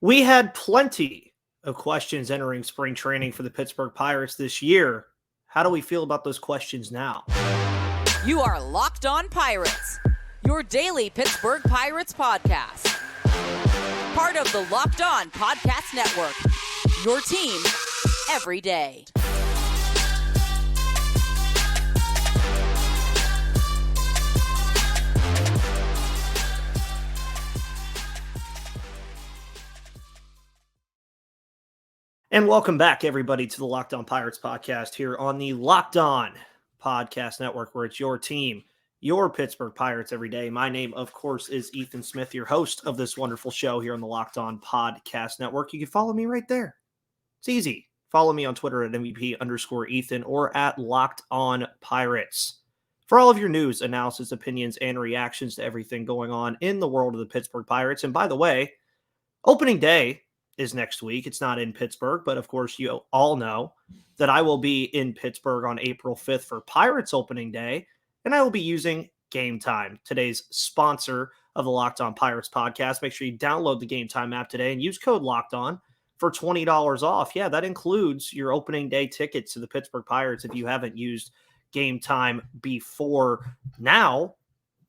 We had plenty of questions entering spring training for the Pittsburgh Pirates this year. How do we feel about those questions now? You are Locked On Pirates, your daily Pittsburgh Pirates podcast. Part of the Locked On Podcast Network, your team every day. And welcome back, everybody, to the Locked On Pirates podcast here on the Locked On Podcast Network, where it's your team, your Pittsburgh Pirates every day. My name, of course, is Ethan Smith, your host of this wonderful show here on the Locked On Podcast Network. You can follow me right there. It's easy. Follow me on Twitter at MVP_Ethan or at Locked On Pirates for all of your news, analysis, opinions, and reactions to everything going on in the world of the Pittsburgh Pirates. And by the way, opening day is next week. It's not in Pittsburgh, but of course you all know that I will be in Pittsburgh on April 5th for Pirates opening day, and I will be using Game Time, today's sponsor of the Locked On Pirates podcast. Make sure you download the Game Time app today and use code Locked On for $20 off. Yeah, that includes your opening day tickets to the Pittsburgh Pirates if you haven't used Game Time before now.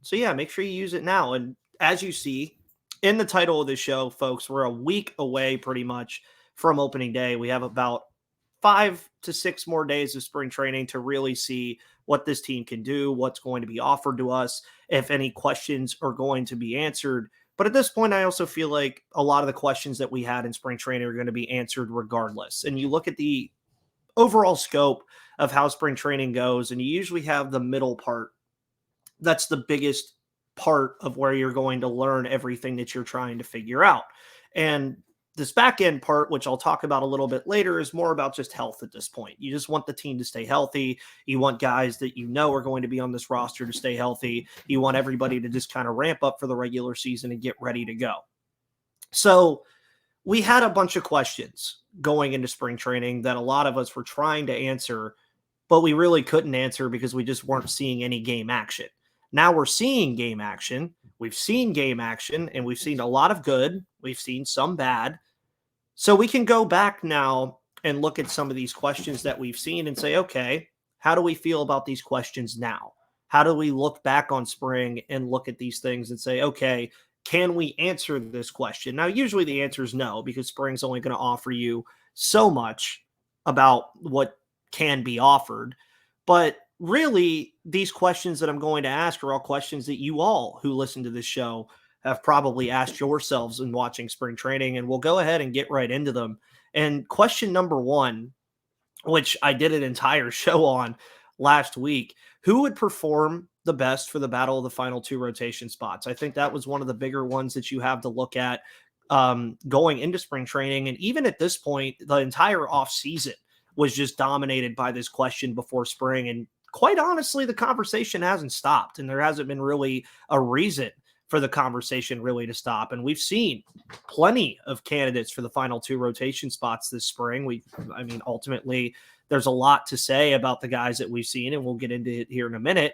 So yeah, make sure you use it now. And as you see in the title of this show, folks, we're a week away pretty much from opening day. We have about 5 to 6 more days of spring training to really see what this team can do, what's going to be offered to us, if any questions are going to be answered. But at this point, I also feel like a lot of the questions that we had in spring training are going to be answered regardless. And you look at the overall scope of how spring training goes, and you usually have the middle part. That's the biggest part of where you're going to learn everything that you're trying to figure out. And this back end part, which I'll talk about a little bit later, is more about just health at this point. You just want the team to stay healthy. You want guys that you know are going to be on this roster to stay healthy. You want everybody to just kind of ramp up for the regular season and get ready to go. So we had a bunch of questions going into spring training that a lot of us were trying to answer, but we really couldn't answer because we just weren't seeing any game action. Now we're seeing game action. We've seen game action, and we've seen a lot of good. We've seen some bad. So we can go back now and look at some of these questions that we've seen and say, okay, how do we feel about these questions now? How do we look back on spring and look at these things and say, okay, can we answer this question? Now, usually the answer is no, because spring's only going to offer you so much about what can be offered. But really, these questions that I'm going to ask are all questions that you all who listen to this show have probably asked yourselves in watching spring training, and we'll go ahead and get right into them. And question number one, which I did an entire show on last week, who would perform the best for the battle of the final 2 rotation spots? I think that was one of the bigger ones that you have to look at going into spring training. And even at this point, the entire offseason was just dominated by this question before spring. And quite honestly, the conversation hasn't stopped, and there hasn't been really a reason for the conversation really to stop. And we've seen plenty of candidates for the final 2 rotation spots this spring. Ultimately, there's a lot to say about the guys that we've seen, and we'll get into it here in a minute.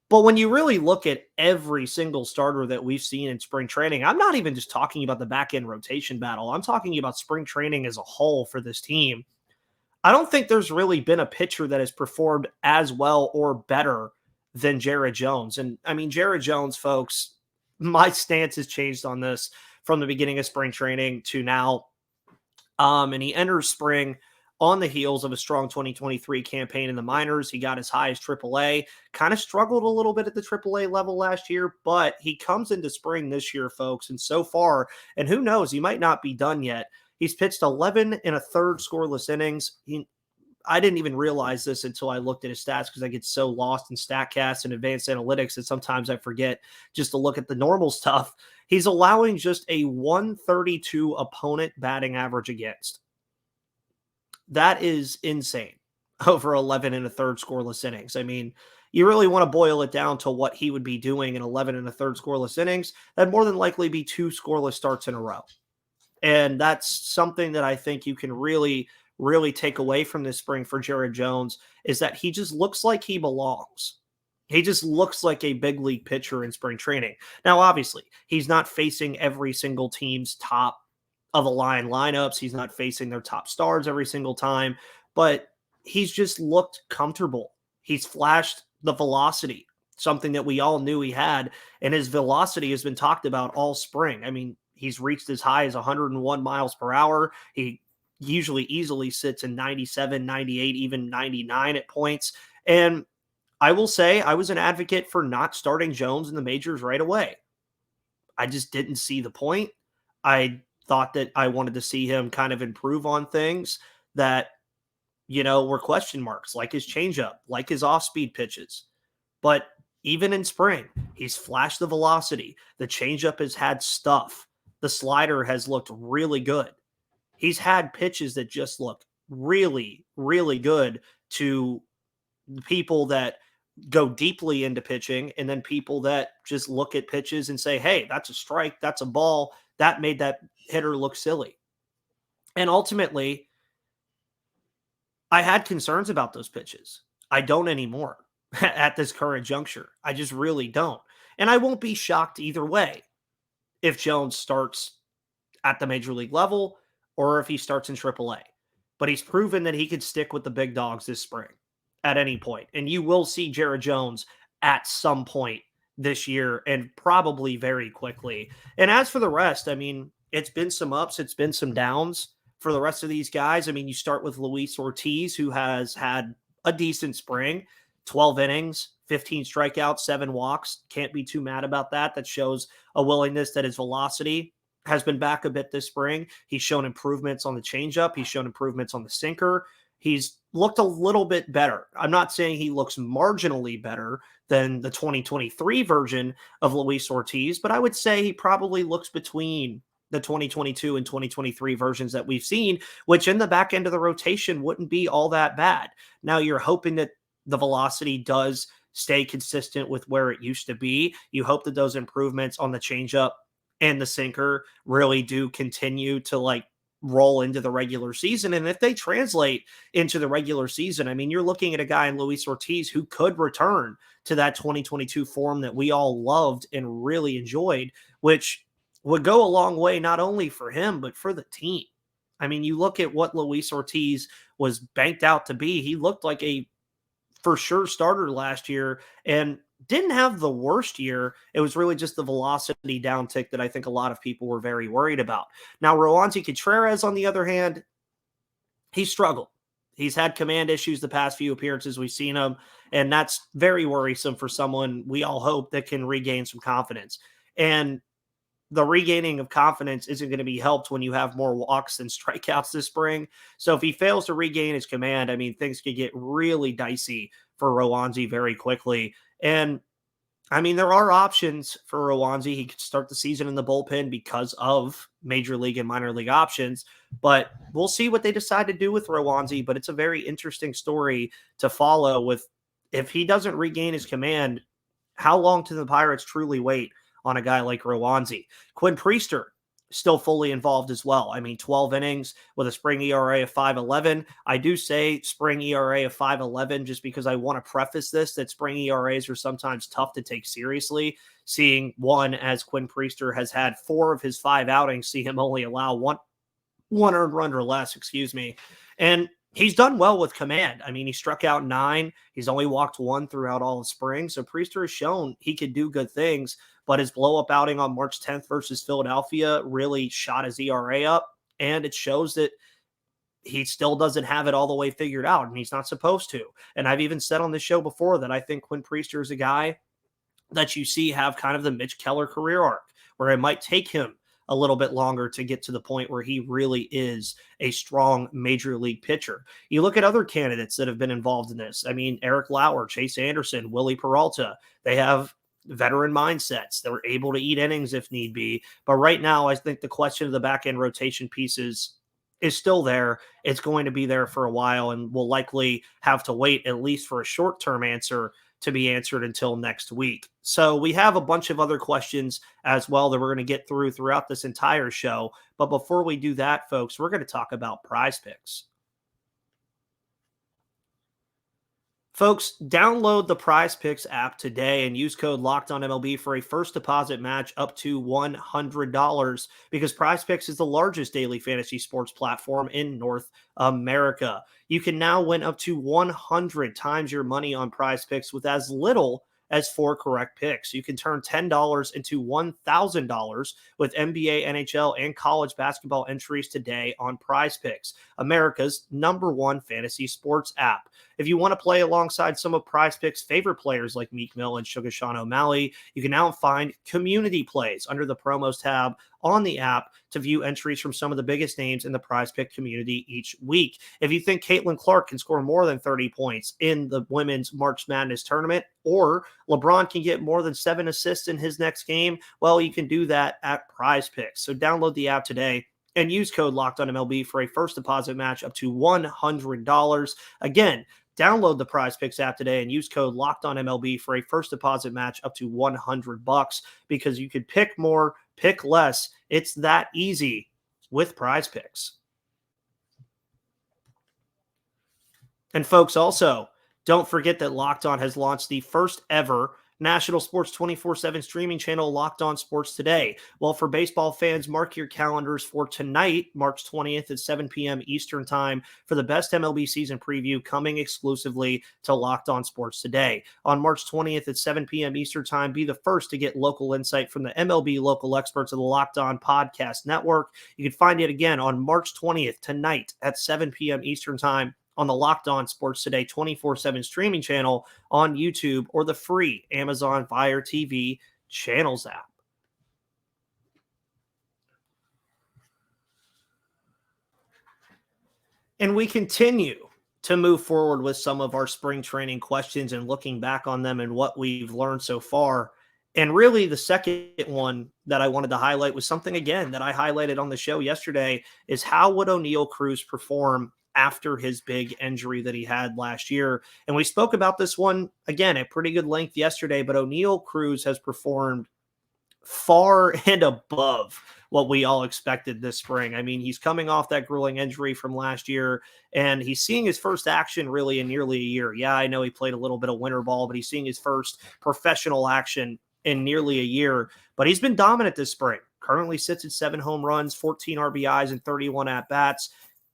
But when you really look at every single starter that we've seen in spring training, I'm not even just talking about the back end rotation battle. I'm talking about spring training as a whole for this team. I don't think there's really been a pitcher that has performed as well or better than Jared Jones. And I mean, Jared Jones, folks, my stance has changed on this from the beginning of spring training to now. And he enters spring on the heels of a strong 2023 campaign in the minors. He got as high as AAA, kind of struggled a little bit at the AAA level last year, but he comes into spring this year, folks. And so far, and who knows, he might not be done yet. He's pitched 11 1/3 scoreless innings. I didn't even realize this until I looked at his stats because I get so lost in StatCast and advanced analytics that sometimes I forget just to look at the normal stuff. He's allowing just a 132 opponent batting average against. That is insane over 11 1/3 scoreless innings. I mean, you really want to boil it down to what he would be doing in 11 1/3 scoreless innings. That'd more than likely be 2 scoreless starts in a row. And that's something that I think you can really take away from this spring for Jared Jones, is that he just looks like he belongs. He just looks like a big league pitcher in spring training. Now, obviously, he's not facing every single team's top of aligned lineups. He's not facing their top stars every single time, but he's just looked comfortable. He's flashed the velocity, something that we all knew he had, and his velocity has been talked about all spring. I mean, he's reached as high as 101 miles per hour. He usually easily sits in 97, 98, even 99 at points. And I will say I was an advocate for not starting Jones in the majors right away. I just didn't see the point. I thought that I wanted to see him kind of improve on things that, were question marks, like his changeup, like his off-speed pitches. But even in spring, he's flashed the velocity. The changeup has had stuff. The slider has looked really good. He's had pitches that just look really, really good to people that go deeply into pitching, and then people that just look at pitches and say, hey, that's a strike, that's a ball, that made that hitter look silly. And ultimately, I had concerns about those pitches. I don't anymore at this current juncture. I just really don't. And I won't be shocked either way if Jones starts at the major league level or if he starts in AAA. But he's proven that he could stick with the big dogs this spring at any point. And you will see Jared Jones at some point this year, and probably very quickly. And as for the rest, I mean, it's been some ups, it's been some downs for the rest of these guys. I mean, you start with Luis Ortiz, who has had a decent spring, 12 innings, 15 strikeouts, 7 walks. Can't be too mad about that. That shows a willingness that his velocity has been back a bit this spring. He's shown improvements on the changeup. He's shown improvements on the sinker. He's looked a little bit better. I'm not saying he looks marginally better than the 2023 version of Luis Ortiz, but I would say he probably looks between the 2022 and 2023 versions that we've seen, which in the back end of the rotation wouldn't be all that bad. Now you're hoping that the velocity does stay consistent with where it used to be. You hope that those improvements on the changeup and the sinker really do continue to roll into the regular season. And if they translate into the regular season, I mean, you're looking at a guy in Luis Ortiz who could return to that 2022 form that we all loved and really enjoyed, which would go a long way, not only for him, but for the team. I mean, you look at what Luis Ortiz was banked out to be. He looked like a for sure starter last year and didn't have the worst year. It was really just the velocity downtick that I think a lot of people were very worried about. Now, Roansy Contreras, on the other hand, he struggled. He's had command issues the past few appearances we've seen him, and that's very worrisome for someone we all hope that can regain some confidence. And the regaining of confidence isn't going to be helped when you have more walks than strikeouts this spring. So if he fails to regain his command, I mean, things could get really dicey for Roansy very quickly. And I mean, there are options for Roansy. He could start the season in the bullpen because of major league and minor league options, but we'll see what they decide to do with Roansy. But it's a very interesting story to follow with if he doesn't regain his command, how long do the Pirates truly wait on a guy like Roansy? Quinn Priester still fully involved as well. I mean, 12 innings with a spring ERA of 5.11. I do say spring ERA of 5.11 just because I want to preface this, that spring ERAs are sometimes tough to take seriously. Seeing one, as Quinn Priester has had 4 of his 5 outings, see him only allow one earned run or less, and he's done well with command. I mean, he struck out 9. He's only walked 1 throughout all of spring. So Priester has shown he could do good things, but his blow-up outing on March 10th versus Philadelphia really shot his ERA up, and it shows that he still doesn't have it all the way figured out, and he's not supposed to. And I've even said on this show before that I think Quinn Priester is a guy that you see have kind of the Mitch Keller career arc, where it might take him a little bit longer to get to the point where he really is a strong major league pitcher. You look at other candidates that have been involved in this. I mean, Eric Lauer, Chase Anderson, Willie Peralta, they have veteran mindsets. They're able to eat innings if need be. But right now, I think the question of the back end rotation pieces is still there. It's going to be there for a while, and we'll likely have to wait at least for a short-term answer to be answered until next week. So we have a bunch of other questions as well that we're going to get through throughout this entire show. But before we do that, folks, we're going to talk about Prize Picks. Folks, download the Prize Picks app today and use code LOCKEDONMLB for a first deposit match up to $100 because Prize Picks is the largest daily fantasy sports platform in North America. You can now win up to 100 times your money on Prize Picks with as little as 4 correct picks. You can turn $10 into $1,000 with NBA, NHL, and college basketball entries today on Prize Picks, America's #1 fantasy sports app. If you want to play alongside some of Prize Picks' favorite players like Meek Mill and Sugar Sean O'Malley, you can now find community plays under the promos tab on the app to view entries from some of the biggest names in the Prize Pick community each week. If you think Caitlin Clark can score more than 30 points in the women's March Madness tournament, or LeBron can get more than 7 assists in his next game, well, you can do that at Prize Picks. So download the app today and use code LOCKEDONMLB for a first deposit match up to $100. Again, download the Prize Picks app today and use code LOCKEDONMLB for a first deposit match up to $100 because you could pick more, pick less. It's that easy with Prize Picks. And folks, also, don't forget that Locked On has launched the first ever national sports 24/7 streaming channel, Locked On Sports Today. Well, for baseball fans, mark your calendars for tonight, March 20th at 7 p.m. Eastern Time for the best MLB season preview coming exclusively to Locked On Sports Today. On March 20th at 7 p.m. Eastern Time, be the first to get local insight from the MLB local experts of the Locked On Podcast Network. You can find it again on March 20th tonight at 7 p.m. Eastern Time on the Locked On Sports Today 24/7 streaming channel on YouTube or the free Amazon Fire TV channels app. And we continue to move forward with some of our spring training questions and looking back on them and what we've learned so far. And really the second one that I wanted to highlight was something, again, that I highlighted on the show yesterday is how would O'Neal Cruz perform after his big injury that he had last year. And we spoke about this one, again, at pretty good length yesterday, but O'Neal Cruz has performed far and above what we all expected this spring. I mean, he's coming off that grueling injury from last year, and he's seeing his first action really in nearly a year. Yeah, I know he played a little bit of winter ball, but he's seeing his first professional action in nearly a year. But he's been dominant this spring. Currently sits at 7 home runs, 14 RBIs, and 31 at-bats,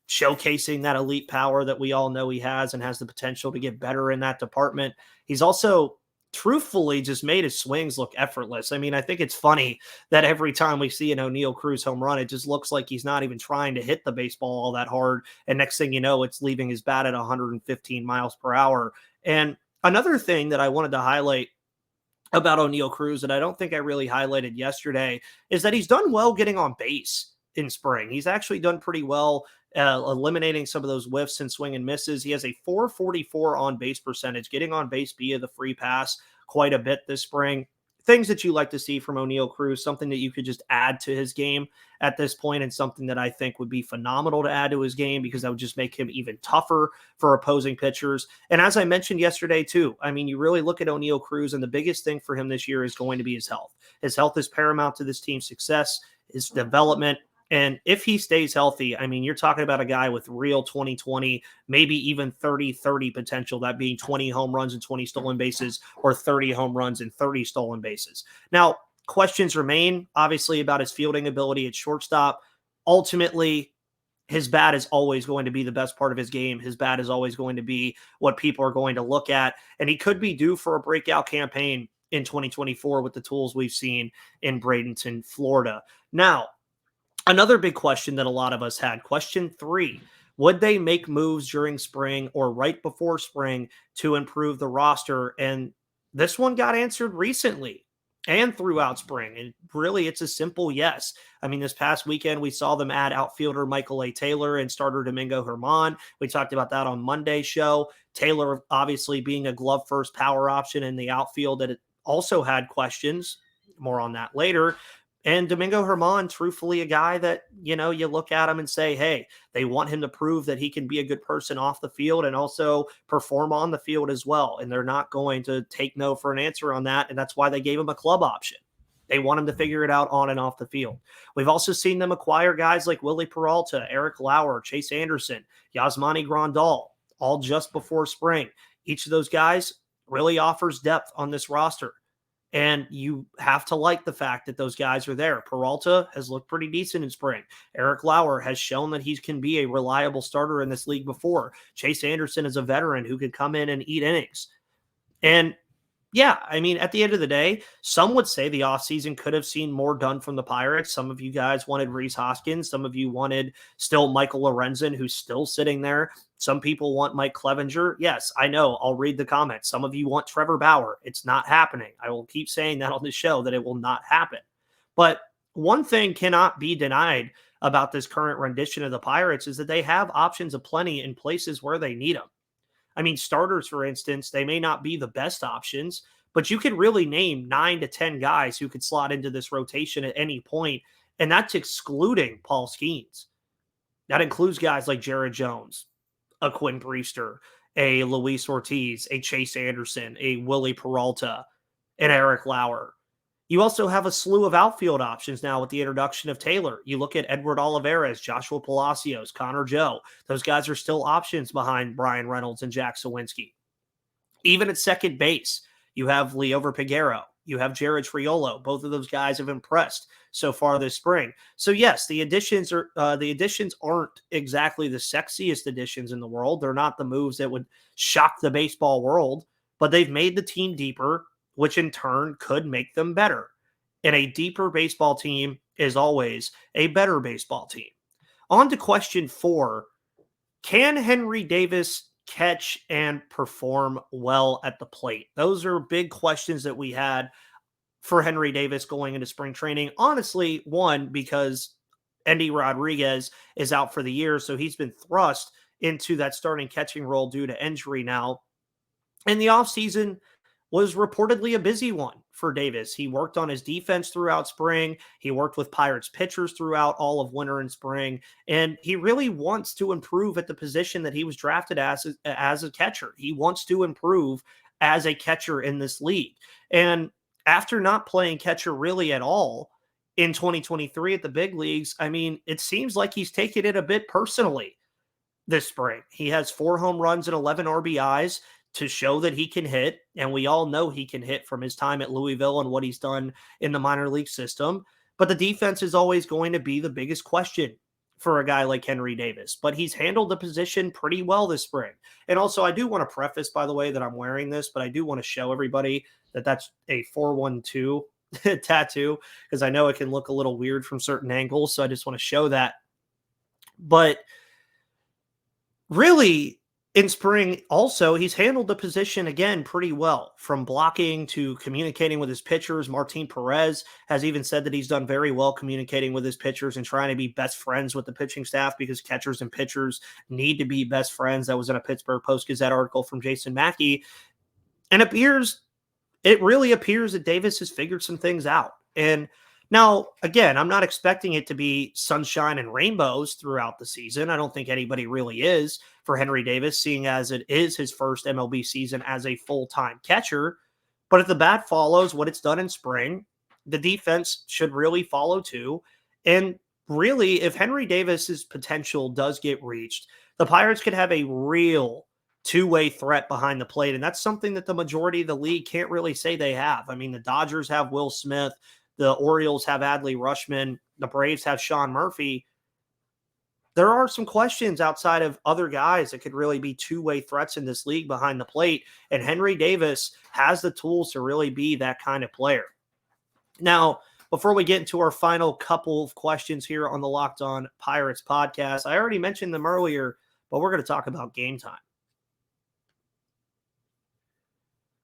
showcasing that elite power that we all know he has and has the potential to get better in that department. He's also truthfully just made his swings look effortless. I mean, I think it's funny that every time we see an O'Neal Cruz home run, it just looks like he's not even trying to hit the baseball all that hard. And next thing you know, it's leaving his bat at 115 miles per hour. And another thing that I wanted to highlight about O'Neal Cruz that I don't think I really highlighted yesterday is that he's done well getting on base in spring. He's actually done pretty well eliminating some of those whiffs and swing and misses. He has a .444 on base percentage, getting on base via the free pass quite a bit this spring. Things that you like to see from O'Neal Cruz, something that you could just add to his game at this point, and something that I think would be phenomenal to add to his game because that would just make him even tougher for opposing pitchers. And as I mentioned yesterday too, I mean, you really look at O'Neal Cruz, and the biggest thing for him this year is going to be his health. His health is paramount to this team's success, his development. And if he stays healthy, I mean, you're talking about a guy with real 20-20, maybe even 30-30 potential, that being 20 home runs and 20 stolen bases or 30 home runs and 30 stolen bases. Now, questions remain, obviously, about his fielding ability at shortstop. Ultimately, his bat is always going to be the best part of his game. His bat is always going to be what people are going to look at. And he could be due for a breakout campaign in 2024 with the tools we've seen in Bradenton, Florida. Now, another big question that a lot of us had, question 3, would they make moves during spring or right before spring to improve the roster? And this one got answered recently and throughout spring. And really, it's a simple yes. I mean, this past weekend, we saw them add outfielder Michael A. Taylor and starter Domingo Germán. We talked about that on Monday's show. Taylor, obviously, being a glove-first power option in the outfield that it also had questions. More on that later. And Domingo Germán, truthfully, a guy that, you know, you look at him and say, hey, they want him to prove that he can be a good person off the field and also perform on the field as well. And they're not going to take no for an answer on that. And that's why they gave him a club option. They want him to figure it out on and off the field. We've also seen them acquire guys like Willie Peralta, Eric Lauer, Chase Anderson, Yasmani Grandal, all just before spring. Each of those guys really offers depth on this roster. And you have to like the fact that those guys are there. Peralta has looked pretty decent in spring. Eric Lauer has shown that he can be a reliable starter in this league before. Chase Anderson is a veteran who could come in and eat innings. And yeah, I mean, at the end of the day, some would say the offseason could have seen more done from the Pirates. Some of you guys wanted Rhys Hoskins. Some of you wanted still Michael Lorenzen, who's still sitting there. Some people want Mike Clevenger. Yes, I know. I'll read the comments. Some of you want Trevor Bauer. It's not happening. I will keep saying that on the show, that it will not happen. But one thing cannot be denied about this current rendition of the Pirates is that they have options aplenty in places where they need them. I mean, starters, for instance, they may not be the best options, but you could really name 9 to 10 guys who could slot into this rotation at any point, and that's excluding Paul Skeens. That includes guys like Jared Jones, a Quinn Priester, a Luis Ortiz, a Chase Anderson, a Willie Peralta, and Eric Lauer. You also have a slew of outfield options now with the introduction of Taylor. You look at Edward Olivares, Joshua Palacios, Connor Joe. Those guys are still options behind Brian Reynolds and Jack Sawinski. Even at second base, you have Leover Peguero. You have Jared Triolo. Both of those guys have impressed so far this spring. So yes, the additions aren't exactly the sexiest additions in the world. They're not the moves that would shock the baseball world, but they've made the team deeper, which in turn could make them better. And a deeper baseball team is always a better baseball team. On to question 4. Can Henry Davis catch and perform well at the plate? Those are big questions that we had for Henry Davis going into spring training. Honestly, one, because Endy Rodriguez is out for the year, so he's been thrust into that starting catching role due to injury now. And the offseason was reportedly a busy one for Davis. He worked on his defense throughout spring. He worked with Pirates pitchers throughout all of winter and spring. And he really wants to improve at the position that he was drafted as a catcher. He wants to improve as a catcher in this league. And after not playing catcher really at all in 2023 at the big leagues, I mean, it seems like he's taken it a bit personally this spring. He has 4 home runs and 11 RBIs to show that he can hit, and we all know he can hit from his time at Louisville and what he's done in the minor league system. But the defense is always going to be the biggest question for a guy like Henry Davis. But he's handled the position pretty well this spring. And also, I do want to preface, by the way, that I'm wearing this, but I do want to show everybody that that's a 412 tattoo, because I know it can look a little weird from certain angles. So I just want to show that. But really, in spring, also, he's handled the position, again, pretty well, from blocking to communicating with his pitchers. Martin Perez has even said that he's done very well communicating with his pitchers and trying to be best friends with the pitching staff, because catchers and pitchers need to be best friends. That was in a Pittsburgh Post-Gazette article from Jason Mackey. And it really appears that Davis has figured some things out. And now, again, I'm not expecting it to be sunshine and rainbows throughout the season. I don't think anybody really is for Henry Davis, seeing as it is his first MLB season as a full-time catcher. But if the bat follows what it's done in spring, the defense should really follow too. And really, if Henry Davis's potential does get reached, the Pirates could have a real two-way threat behind the plate. And that's something that the majority of the league can't really say they have. I mean, the Dodgers have Will Smith. The Orioles have Adley Rutschman. The Braves have Sean Murphy. There are some questions outside of other guys that could really be two-way threats in this league behind the plate, and Henry Davis has the tools to really be that kind of player. Now, before we get into our final couple of questions here on the Locked On Pirates podcast, I already mentioned them earlier, but we're going to talk about Game Time.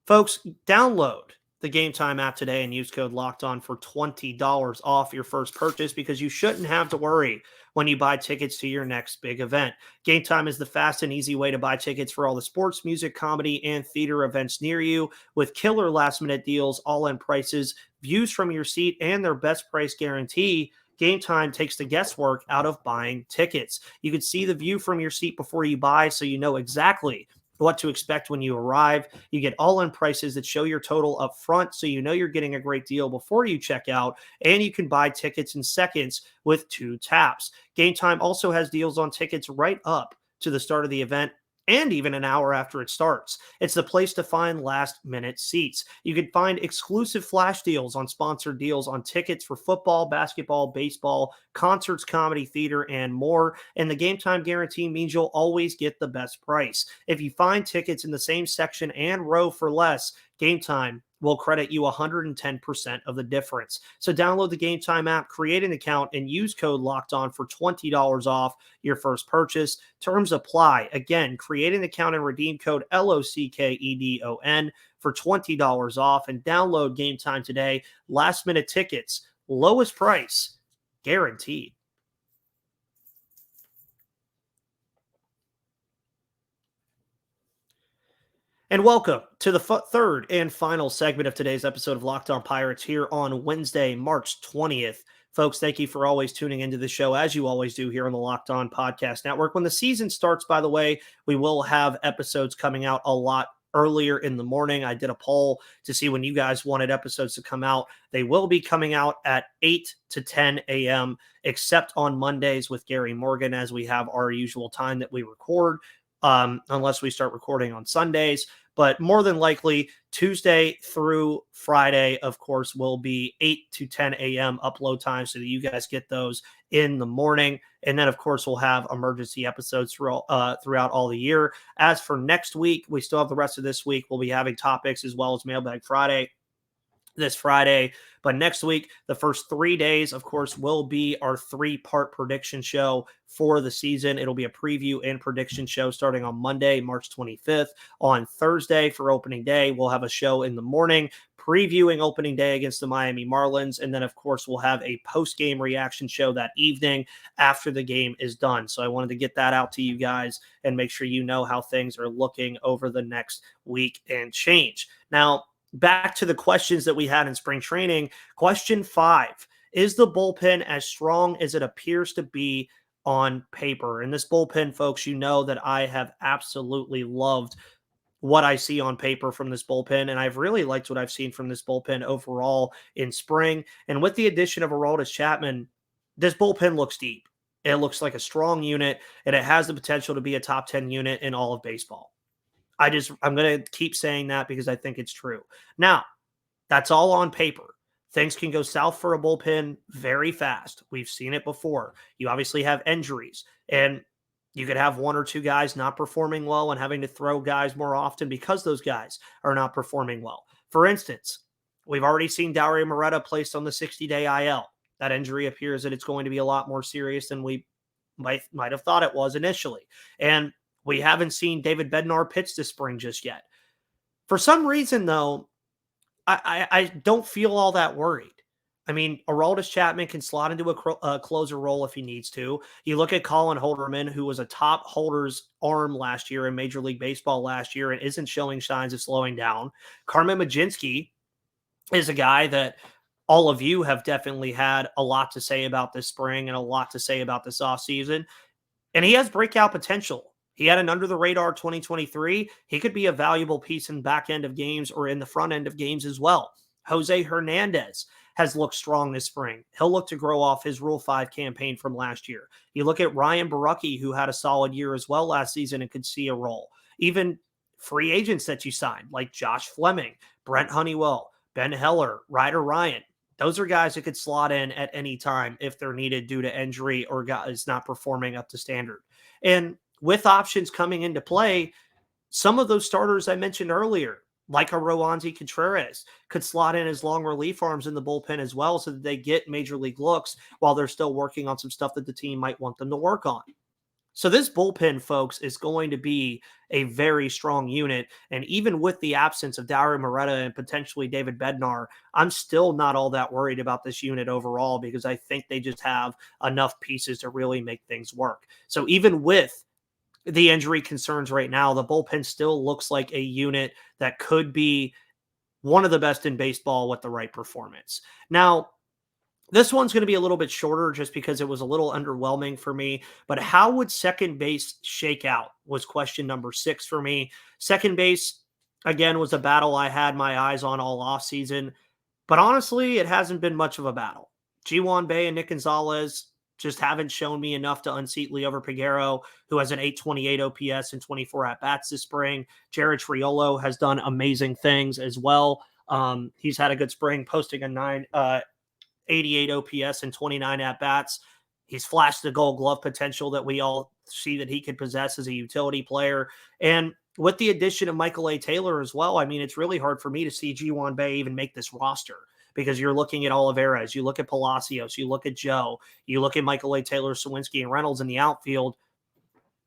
Folks, download the Game Time app today and use code LOCKEDON for $20 off your first purchase, because you shouldn't have to worry when you buy tickets to your next big event. Game Time is the fast and easy way to buy tickets for all the sports, music, comedy, and theater events near you, with killer last-minute deals, all-in prices, views from your seat, and their best price guarantee. Game Time takes the guesswork out of buying tickets. You can see the view from your seat before you buy, so you know exactly what to expect when you arrive. You get all-in prices that show your total up front, so you know you're getting a great deal before you check out, and you can buy tickets in seconds with 2 taps. Game Time also has deals on tickets right up to the start of the event and even an hour after it starts. It's the place to find last-minute seats. You can find exclusive flash deals on sponsored deals on tickets for football, basketball, baseball, concerts, comedy, theater, and more. And the Game Time Guarantee means you'll always get the best price. If you find tickets in the same section and row for less, Game Time will credit you 110% of the difference. So download the Game Time app, create an account, and use code LOCKEDON for $20 off your first purchase. Terms apply. Again, create an account and redeem code LOCKEDON for $20 off, and download Game Time today. Last minute tickets, lowest price, guaranteed. And welcome to the third and final segment of today's episode of Locked On Pirates here on Wednesday, March 20th. Folks, thank you for always tuning into the show, as you always do here on the Locked On Podcast Network. When the season starts, by the way, we will have episodes coming out a lot earlier in the morning. I did a poll to see when you guys wanted episodes to come out. They will be coming out at 8 to 10 a.m., except on Mondays with Gary Morgan, as we have our usual time that we record, unless we start recording on Sundays. But more than likely, Tuesday through Friday, of course, will be 8 to 10 a.m. upload time so that you guys get those in the morning. And then, of course, we'll have emergency episodes throughout all the year. As for next week, we still have the rest of this week. We'll be having topics as well as Mailbag Friday this Friday. But next week, the first 3 days, of course, will be our 3-part prediction show for the season. It'll be a preview and prediction show starting on Monday, March 25th. On Thursday for opening day, we'll have a show in the morning previewing opening day against the Miami Marlins. And then, of course, we'll have a post-game reaction show that evening after the game is done. So I wanted to get that out to you guys and make sure you know how things are looking over the next week and change. Now, back to the questions that we had in spring training. Question 5, is the bullpen as strong as it appears to be on paper? And this bullpen, folks, you know that I have absolutely loved what I see on paper from this bullpen, and I've really liked what I've seen from this bullpen overall in spring. And with the addition of Aroldis Chapman, this bullpen looks deep. It looks like a strong unit, and it has the potential to be a top 10 unit in all of baseball. I'm going to keep saying that because I think it's true. Now, that's all on paper. Things can go south for a bullpen very fast. We've seen it before. You obviously have injuries, and you could have 1 or 2 guys not performing well and having to throw guys more often because those guys are not performing well. For instance, we've already seen Dauri Moreta placed on the 60-day IL. That injury appears that it's going to be a lot more serious than we might have thought it was initially. And we haven't seen David Bednar pitch this spring just yet. For some reason, though, I don't feel all that worried. I mean, Aroldis Chapman can slot into a closer role if he needs to. You look at Colin Holderman, who was a top holder's arm last year in Major League Baseball last year and isn't showing signs of slowing down. Carmen Mlodzinski is a guy that all of you have definitely had a lot to say about this spring and a lot to say about this offseason. And he has breakout potential. He had an under-the-radar 2023. He could be a valuable piece in the back end of games or in the front end of games as well. Jose Hernandez has looked strong this spring. He'll look to grow off his Rule 5 campaign from last year. You look at Ryan Borucki, who had a solid year as well last season and could see a role. Even free agents that you signed, like Josh Fleming, Brent Honeywell, Ben Heller, Ryder Ryan. Those are guys that could slot in at any time if they're needed due to injury or guys not performing up to standard. And with options coming into play, some of those starters I mentioned earlier, like a Roansy Contreras, could slot in as long relief arms in the bullpen as well so that they get major league looks while they're still working on some stuff that the team might want them to work on. So this bullpen, folks, is going to be a very strong unit. And even with the absence of Dauri Moreta and potentially David Bednar, I'm still not all that worried about this unit overall because I think they just have enough pieces to really make things work. So even with the injury concerns right now, the bullpen still looks like a unit that could be one of the best in baseball with the right performance. Now, this one's going to be a little bit shorter just because it was a little underwhelming for me, but how would second base shake out was question number 6 for me. Second base, again, was a battle I had my eyes on all offseason, but honestly, it hasn't been much of a battle. Ji-Hwan Bae and Nick Gonzalez just haven't shown me enough to unseat Liover Peguero, who has an 828 OPS and 24 at-bats this spring. Jared Triolo has done amazing things as well. He's had a good spring, posting a 988 OPS and 29 at-bats. He's flashed the Gold Glove potential that we all see that he could possess as a utility player. And with the addition of Michael A. Taylor as well, I mean, it's really hard for me to see Ji-Hwan Bae even make this roster, because you're looking at Olivares, you look at Palacios, you look at Joe, you look at Michael A. Taylor, Sawinski, and Reynolds in the outfield,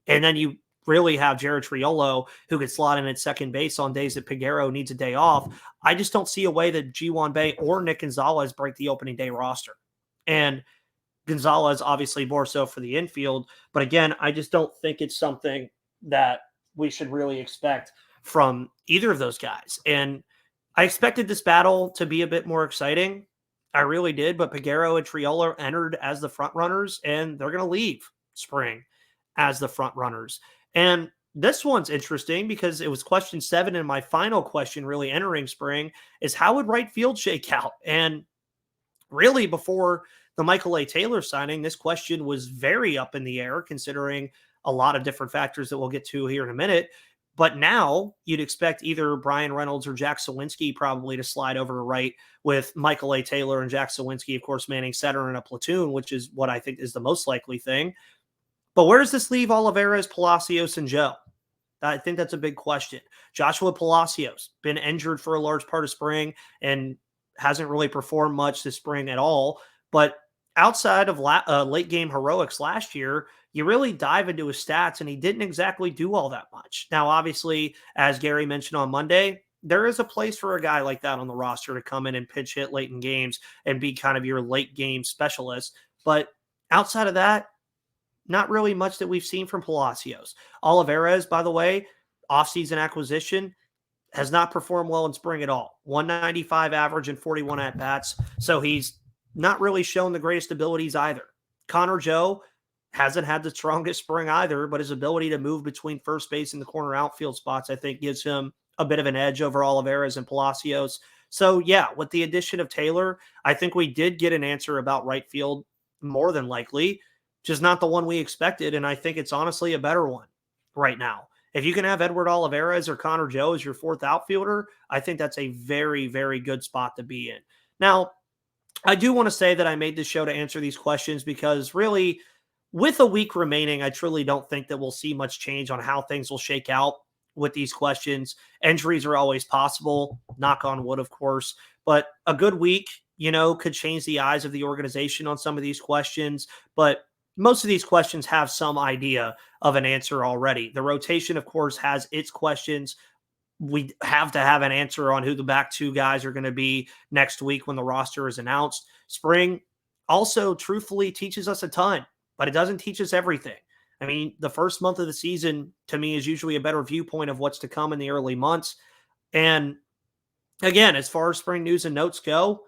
and then you really have Jared Triolo, who could slot in at second base on days that Peguero needs a day off. I just don't see a way that Ji-Hwan Bae or Nick Gonzalez break the opening day roster. And Gonzalez obviously more so for the infield, but again, I just don't think it's something that we should really expect from either of those guys. And I expected this battle to be a bit more exciting. I really did, but Peguero and Triolo entered as the front runners, and they're going to leave spring as the front runners. And this one's interesting because it was question 7, and my final question really entering spring is, how would right field shake out? And really, before the Michael A. Taylor signing, this question was very up in the air, considering a lot of different factors that we'll get to here in a minute. But now you'd expect either Brian Reynolds or Jack Sawinski probably to slide over to right, with Michael A. Taylor and Jack Sawinski, of course, manning center in a platoon, which is what I think is the most likely thing. But where does this leave Olivares, Palacios, and Joe? I think that's a big question. Joshua Palacios, been injured for a large part of spring and hasn't really performed much this spring at all. But outside of late game heroics last year, you really dive into his stats, and he didn't exactly do all that much. Now, obviously, as Gary mentioned on Monday, there is a place for a guy like that on the roster to come in and pitch hit late in games and be kind of your late game specialist. But outside of that, not really much that we've seen from Palacios. Olivares, by the way, offseason acquisition, has not performed well in spring at all. 195 average and 41 at-bats. So he's not really shown the greatest abilities either. Connor Joe hasn't had the strongest spring either, but his ability to move between first base and the corner outfield spots, I think, gives him a bit of an edge over Olivares and Palacios. So, yeah, with the addition of Taylor, I think we did get an answer about right field more than likely, just not the one we expected, and I think it's honestly a better one right now. If you can have Edward Olivares or Connor Joe as your fourth outfielder, I think that's a very, very good spot to be in. Now, I do want to say that I made this show to answer these questions because really, with a week remaining, I truly don't think that we'll see much change on how things will shake out with these questions. Injuries are always possible, knock on wood, of course, but a good week, could change the eyes of the organization on some of these questions. But most of these questions have some idea of an answer already. The rotation, of course, has its questions. We have to have an answer on who the back two guys are going to be next week when the roster is announced. Spring also, truthfully, teaches us a ton, but it doesn't teach us everything. I mean, the first month of the season, to me, is usually a better viewpoint of what's to come in the early months. And again, as far as spring news and notes go,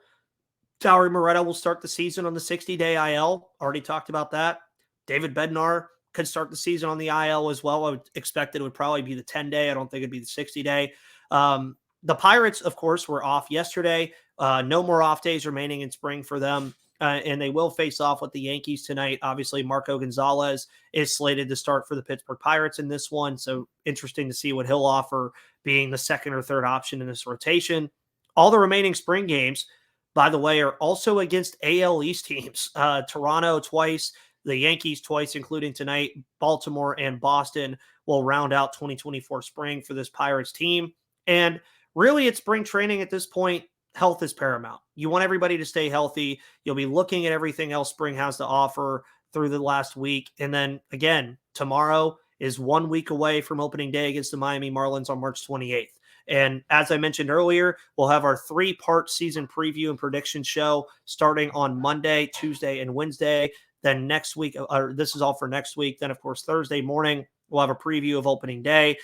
Dauri Moreta will start the season on the 60-day IL. Already talked about that. David Bednar could start the season on the IL as well. I would expect it would probably be the 10-day. I don't think it'd be the 60-day. The Pirates, of course, were off yesterday. No more off days remaining in spring for them. And they will face off with the Yankees tonight. Obviously, Marco Gonzalez is slated to start for the Pittsburgh Pirates in this one. So interesting to see what he'll offer, being the second or third option in this rotation. All the remaining spring games, by the way, are also against AL East teams. Toronto twice, the Yankees twice, including tonight. Baltimore and Boston will round out 2024 spring for this Pirates team. And really, at spring training at this point, health is paramount. You want everybody to stay healthy. You'll be looking at everything else spring has to offer through the last week. And then, again, tomorrow is 1 week away from opening day against the Miami Marlins on March 28th. And as I mentioned earlier, we'll have our 3-part season preview and prediction show starting on Monday, Tuesday, and Wednesday. Then next week, or this is all for next week. Then, of course, Thursday morning, we'll have a preview of opening day.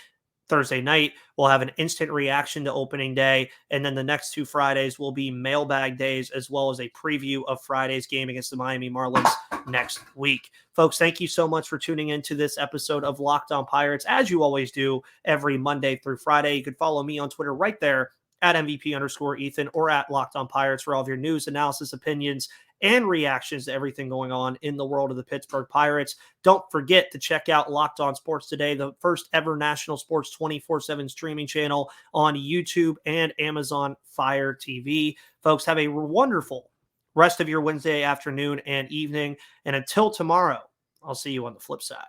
Thursday night, we'll have an instant reaction to opening day. And then the next 2 Fridays will be mailbag days, as well as a preview of Friday's game against the Miami Marlins next week. Folks, thank you so much for tuning into this episode of Locked On Pirates, as you always do every Monday through Friday. You can follow me on Twitter right there at MVP_Ethan or at Locked On Pirates for all of your news, analysis, opinions, and reactions to everything going on in the world of the Pittsburgh Pirates. Don't forget to check out Locked On Sports Today, the first ever national sports 24/7 streaming channel on YouTube and Amazon Fire TV. Folks, have a wonderful rest of your Wednesday afternoon and evening. And until tomorrow, I'll see you on the flip side.